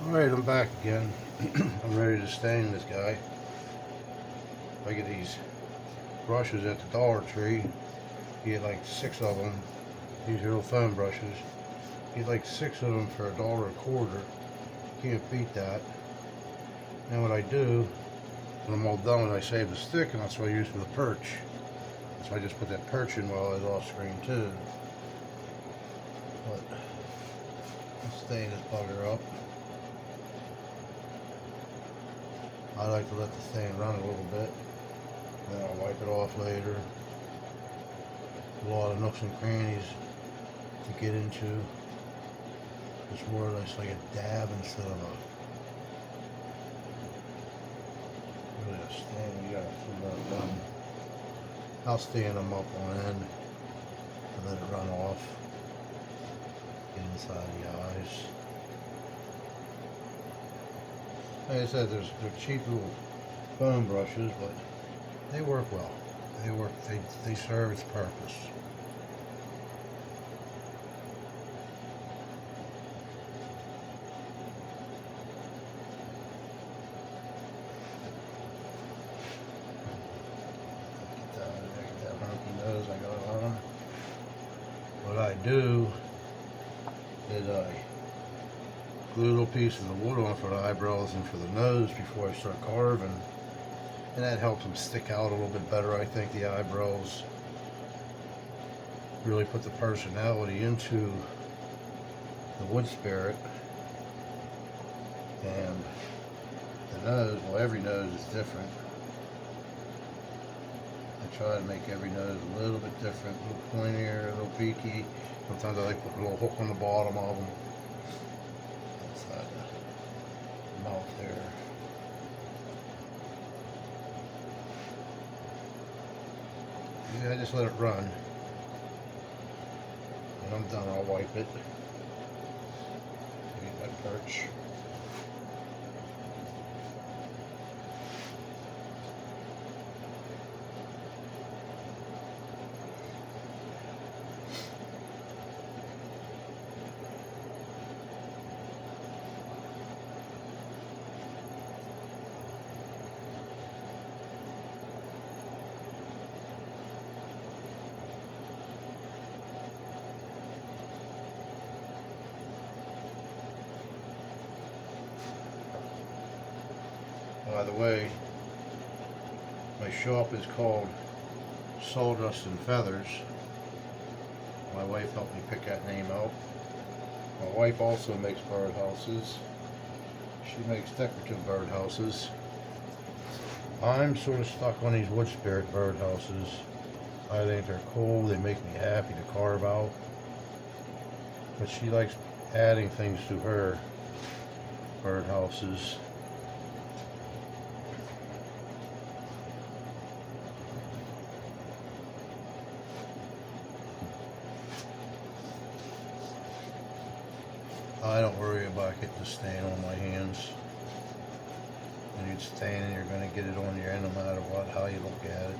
Alright, I'm back again. I'm ready to stain this guy. I get these brushes at the Dollar Tree. You get like 6 of them. These are little foam brushes. You get like 6 of them for $1.25. Can't beat that. And what I do, when I'm all done, I save the stick, and that's what I use for the perch. So I just put that perch in while I was off screen too. But let's stain this bugger up. I like to let the stain run a little bit, then I'll wipe it off later. A lot of nooks and crannies to get into. It's more or less like a dab instead of a really a stain. You gotta let it run. I'll stand them up on end and let it run off. Get inside the eyes. Like I said, they're cheap little foam brushes, but they work well. They serve its purpose. Get that hunky nose I got on. What I do is I glue a little piece of the wood on for the eyebrows and for the nose before I start carving, and that helps them stick out a little bit better. I think the eyebrows really put the personality into the wood spirit, and the nose, well, every nose is different. I try to make every nose a little bit different, a little pointier, a little beaky. Sometimes I like to put a little hook on the bottom of them. Inside the mouth there. Yeah, I just let it run. When I'm done, I'll wipe it. Get that perch. By the way, my shop is called Sawdust and Feathers. My wife helped me pick that name out. My wife also makes birdhouses. She makes decorative birdhouses. I'm sort of stuck on these wood spirit birdhouses. I think they're cool. They make me happy to carve out. But she likes adding things to her birdhouses. I don't worry about getting the stain on my hands. When you stain it, you're going to get it on your hand no matter what, how you look at it.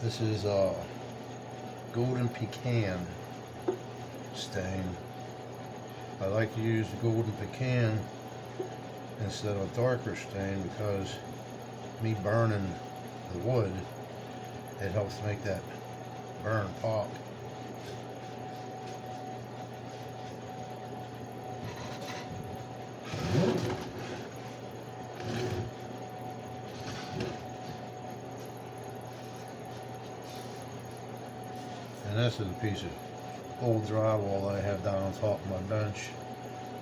This is golden pecan stain. I like to use the golden pecan instead of a darker stain because me burning the wood, it helps make that burn pop. And this is a piece of old drywall that I have down on top of my bench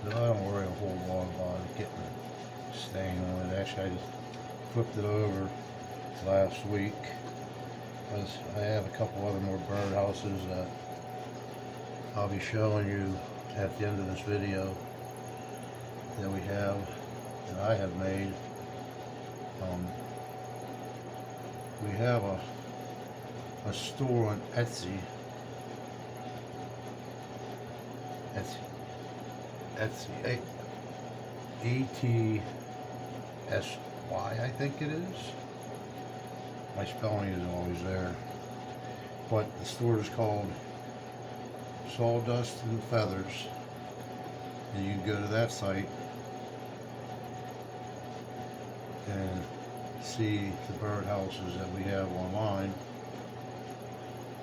that I don't worry a whole lot about it getting a stain on it. Actually, I just flipped it over last week because I have a couple other more birdhouses that I'll be showing you at the end of this video that we have, that I have made. We have a store on Etsy. Etsy, E-T-S-Y, I think it is. my spelling isn't always there. But the store is called Sawdust and Feathers, and you can go to that site and see the birdhouses that we have online.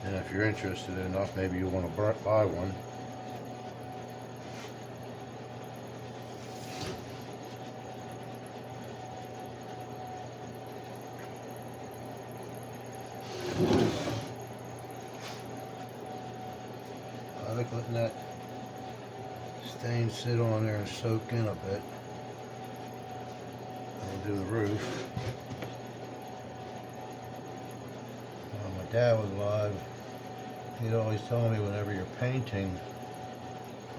And if you're interested enough, maybe you want to buy one. I like letting that stain sit on there and soak in a bit. I'll do the roof. When my dad was alive, he'd always tell me, whenever you're painting,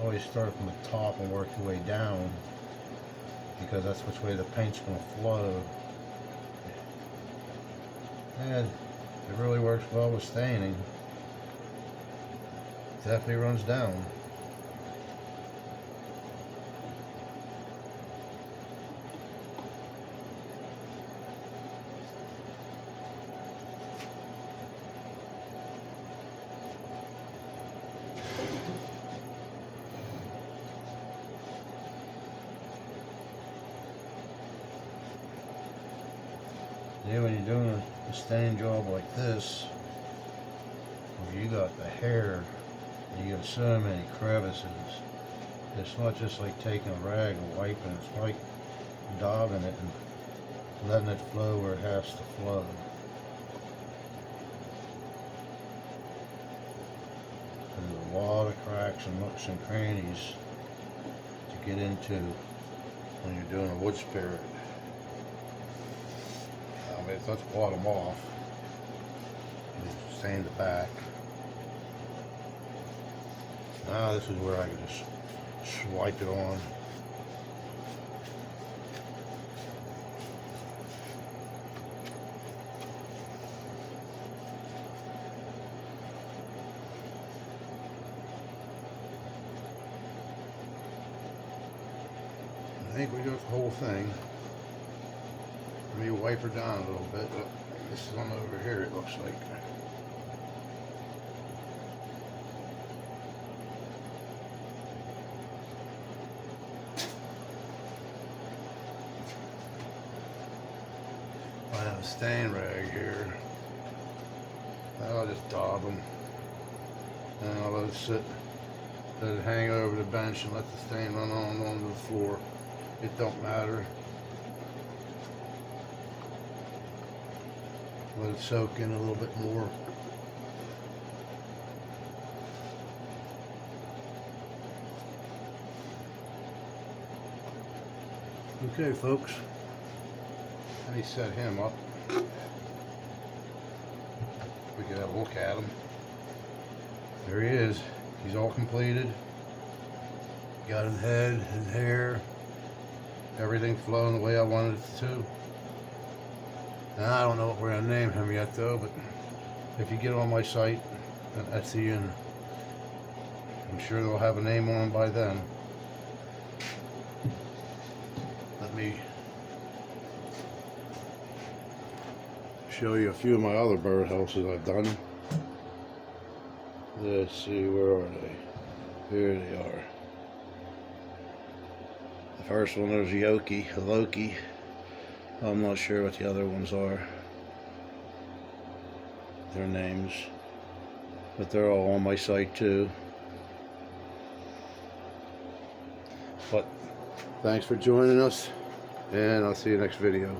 always start from the top and work your way down, because that's which way the paint's going to flow. And it really works well with staining. Definitely runs down. Yeah, when you're doing a stain job like this, where you got the hair, you got so many crevices, it's not just like taking a rag and wiping, it's like daubing it and letting it flow where it has to flow. There's a lot of cracks and nooks and crannies to get into when you're doing a wood spirit. Let's blot them off and stain the back. Now this is where I can just swipe it on. I think we got the whole thing. Let me wipe her down a little bit. Look, this is on over here, it looks like. I have a stain rag here. I'll just daub them. And I'll let it sit, let it hang over the bench and let the stain run on onto the floor. It don't matter. Let it soak in a little bit more. Okay, folks, let me set him up. We can have a look at him. There he is. He's all completed. Got his head, his hair, everything flowing the way I wanted it to. Now, I don't know what we're going to name him yet, though, but if you get on my site at Etsy, and I'm sure they'll have a name on him by then. Let me show you a few of my other birdhouses I've done. Let's see, where are they? Here they are. The first one is Loki. I'm not sure what the other ones are, their names, but they're all on my site too. But thanks for joining us, and I'll see you next video.